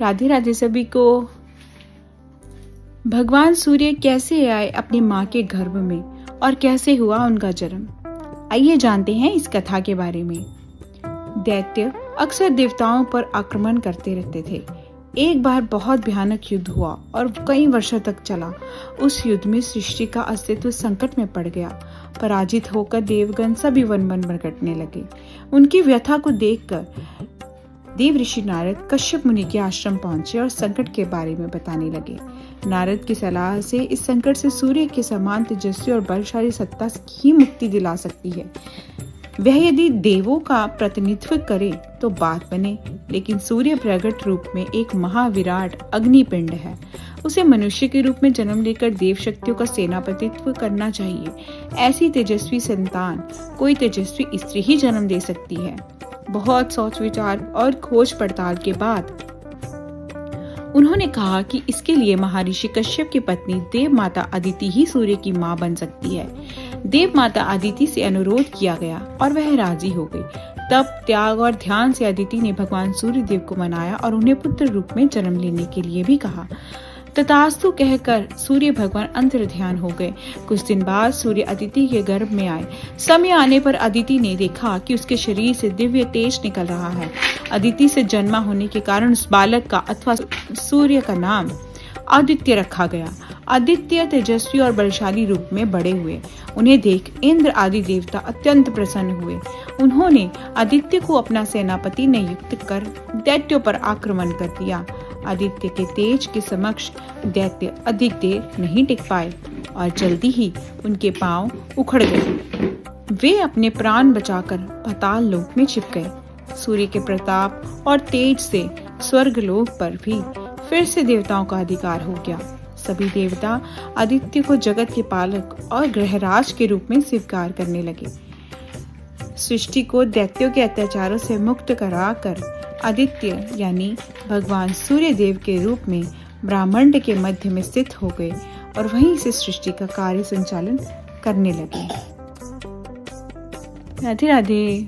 राधे राधे सभी को। भगवान सूर्य कैसे आए अपनी माँ के गर्भ में और कैसे हुआ उनका जन्म, आइए जानते हैं इस कथा के बारे में। दैत्य अक्सर देवताओं पर आक्रमण करते रहते थे। एक बार बहुत भयानक युद्ध हुआ और कई वर्षों तक चला। उस युद्ध में सृष्टि का अस्तित्व संकट में पड़ गया। पराजित होकर देवगण सभी वन वन भटकने लगे। उनकी व्यथा को देखकर देव ऋषि नारद कश्यप मुनि के आश्रम पहुंचे और संकट के बारे में बताने लगे। नारद की सलाह से इस संकट से सूर्य के समान तेजस्वी और बलशाली सत्ता ही मुक्ति दिला सकती है। वह यदि देवों का प्रतिनिधित्व करे तो बात बने, लेकिन सूर्य प्रकट रूप में एक महाविराट अग्निपिंड है। उसे मनुष्य के रूप में जन्म लेकर देव शक्तियों का सेनापतित्व करना चाहिए। ऐसी तेजस्वी संतान कोई तेजस्वी स्त्री ही जन्म दे सकती है। बहुत सोच विचार और खोज पड़ताल के बाद उन्होंने कहा कि इसके लिए महर्षि कश्यप की पत्नी देव माता अदिति ही सूर्य की मां बन सकती है। देव माता अदिति से अनुरोध किया गया और वह राजी हो गई। तब त्याग और ध्यान से अदिति ने भगवान सूर्य देव को मनाया और उन्हें पुत्र रूप में जन्म लेने के लिए भी कहा। तथास्तु कहकर सूर्य भगवान अंतर्ध्यान हो गए। कुछ दिन बाद सूर्य अदिति के गर्भ में आए। समय आने पर अदिति ने देखा कि उसके शरीर से दिव्य तेज निकल रहा है। अदिति से जन्मा होने के कारण उस बालक का अथवा सूर्य का नाम आदित्य रखा गया। आदित्य तेजस्वी और बलशाली रूप में बड़े हुए। उन्हें देख इंद्र आदि देवता अत्यंत प्रसन्न हुए। उन्होंने आदित्य को अपना सेनापति नियुक्त कर दैत्यों पर आक्रमण कर दिया। आदित्य के तेज के समक्ष दैत्य अधिक देर नहीं टिक पाए और जल्दी ही उनके पांव उखड़ गए। वे अपने प्राण बचाकर पाताल लोक में छिप गए। सूर्य के प्रताप और तेज से स्वर्ग लोक पर भी फिर से देवताओं का अधिकार हो गया। सभी देवता आदित्य को जगत के पालक और ग्रहराज के रूप में स्वीकार करने लगे। सृष्टि को दैत्यों के अत्याचारों से मुक्त कराकर आदित्य यानी भगवान सूर्य देव के रूप में ब्रह्मांड के मध्य में स्थित हो गए और वहीं से सृष्टि का कार्य संचालन करने लगे। राधे राधे।